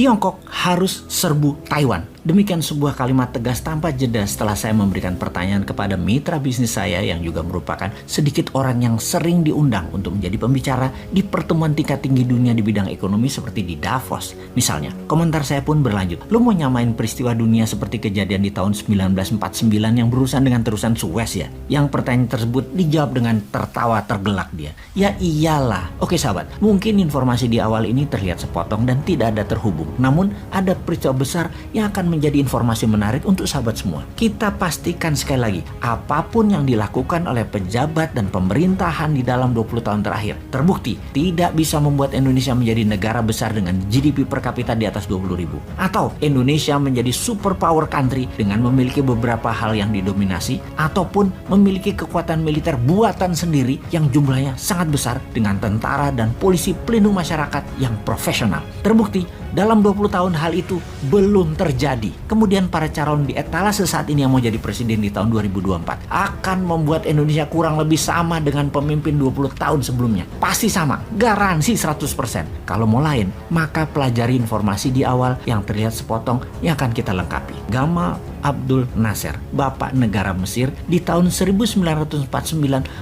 Tiongkok harus serbu Taiwan. Demikian sebuah kalimat tegas tanpa jeda setelah saya memberikan pertanyaan kepada mitra bisnis saya yang juga merupakan sedikit orang yang sering diundang untuk menjadi pembicara di pertemuan tingkat tinggi dunia di bidang ekonomi seperti di Davos. Misalnya, komentar saya pun berlanjut. Lu mau nyamain peristiwa dunia seperti kejadian di tahun 1949 yang berurusan dengan terusan Suez ya? Yang pertanyaan tersebut dijawab dengan tertawa tergelak dia. Ya iyalah. Oke sahabat, mungkin informasi di awal ini terlihat sepotong dan tidak ada terhubung. Namun ada peristiwa besar yang akan menjadi informasi menarik untuk sahabat semua. Kita pastikan sekali lagi, apapun yang dilakukan oleh pejabat dan pemerintahan di dalam 20 tahun terakhir terbukti tidak bisa membuat Indonesia menjadi negara besar dengan GDP per kapita di atas 20.000. Atau Indonesia menjadi superpower country dengan memiliki beberapa hal yang didominasi ataupun memiliki kekuatan militer buatan sendiri yang jumlahnya sangat besar dengan tentara dan polisi pelindung masyarakat yang profesional. Terbukti dalam 20 tahun hal itu belum terjadi. Kemudian para calon di etalase saat ini yang mau jadi presiden di tahun 2024 akan membuat Indonesia kurang lebih sama dengan pemimpin 20 tahun sebelumnya. Pasti sama, garansi 100%. Kalau mau lain, maka pelajari informasi di awal yang terlihat sepotong yang akan kita lengkapi. Gamal Abdul Nasser, Bapak Negara Mesir, di tahun 1949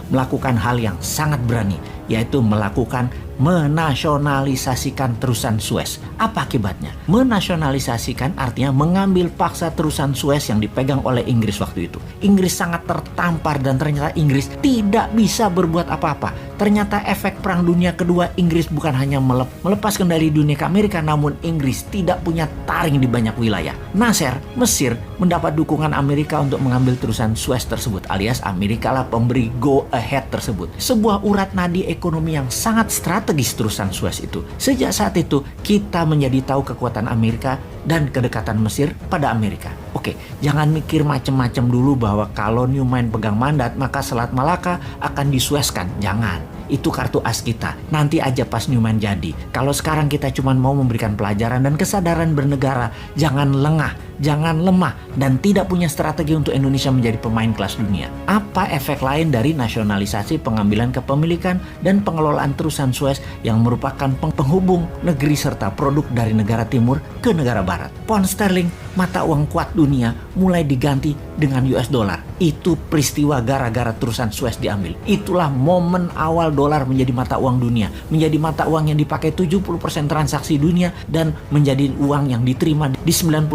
melakukan hal yang sangat berani, yaitu melakukan menasionalisasikan terusan Suez. Apa akibatnya? Menasionalisasikan artinya mengambil paksa terusan Suez yang dipegang oleh Inggris waktu itu. Inggris sangat tertampar dan ternyata Inggris tidak bisa berbuat apa-apa. Ternyata efek Perang Dunia Kedua, Inggris bukan hanya melepas kendali dunia ke Amerika, namun Inggris tidak punya taring di banyak wilayah. Nasser, Mesir, mendapat dukungan Amerika untuk mengambil terusan Suez tersebut, alias Amerika lah pemberi go ahead tersebut. Sebuah urat nadi ekonomi yang sangat strategis terusan Suez itu. Sejak saat itu kita menjadi tahu kekuatan Amerika dan kedekatan Mesir pada Amerika. Oke, jangan mikir macam-macam dulu bahwa kalau Newman pegang mandat maka Selat Malaka akan disueskan. Jangan. Itu kartu as kita. Nanti aja pas Newman jadi. Kalau sekarang kita cuma mau memberikan pelajaran dan kesadaran bernegara, jangan lengah, jangan lemah, dan tidak punya strategi untuk Indonesia menjadi pemain kelas dunia. Apa efek lain dari nasionalisasi pengambilan kepemilikan dan pengelolaan terusan Suez yang merupakan penghubung negeri serta produk dari negara timur ke negara barat? Pound sterling, mata uang kuat dunia, mulai diganti dengan US dollar. Itu peristiwa gara-gara terusan Suez diambil. Itulah momen awal dolar menjadi mata uang dunia, menjadi mata uang yang dipakai 70% transaksi dunia dan menjadi uang yang diterima di 99%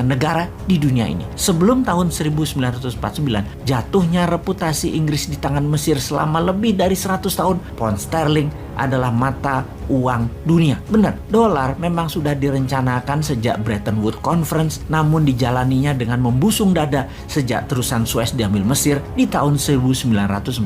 negara di dunia ini. Sebelum tahun 1949, jatuhnya reputasi Inggris di tangan Mesir selama lebih dari 100 tahun, pound sterling adalah mata uang dunia. Benar, dolar memang sudah direncanakan sejak Bretton Woods Conference, namun dijalaninya dengan membusung dada sejak terusan Suez diambil Mesir di tahun 1949.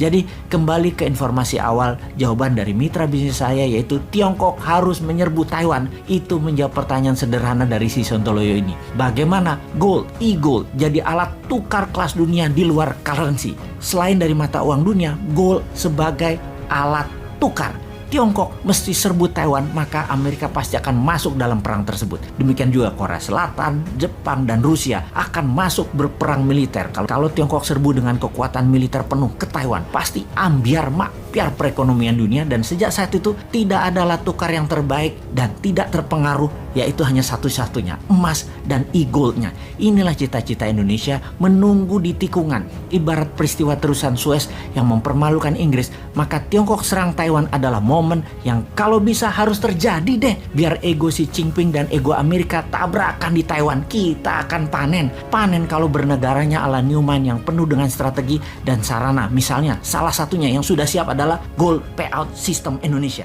Jadi kembali ke informasi awal, jawaban dari mitra bisnis saya yaitu Tiongkok harus menyerbu Taiwan. Itu menjawab pertanyaan sederhana dari si Sontoloyo ini. Bagaimana gold, e-gold jadi alat tukar kelas dunia di luar currency? Selain dari mata uang dunia, gold sebagai alat tukar. Tiongkok mesti serbu Taiwan, maka Amerika pasti akan masuk dalam perang tersebut. Demikian juga Korea Selatan, Jepang, dan Rusia akan masuk berperang militer. Kalau Tiongkok serbu dengan kekuatan militer penuh ke Taiwan, pasti ambiar makbiar perekonomian dunia, dan sejak saat itu tidak ada alat tukar yang terbaik dan tidak terpengaruh, yaitu hanya satu-satunya, emas dan e-goldnya. Inilah cita-cita Indonesia menunggu di tikungan. Ibarat peristiwa terusan Suez yang mempermalukan Inggris, maka Tiongkok serang Taiwan adalah momen yang kalau bisa harus terjadi deh. Biar ego si Jinping dan ego Amerika tabrakan di Taiwan, kita akan panen. Panen kalau bernegaranya ala Newman yang penuh dengan strategi dan sarana. Misalnya salah satunya yang sudah siap adalah gold payout system Indonesia.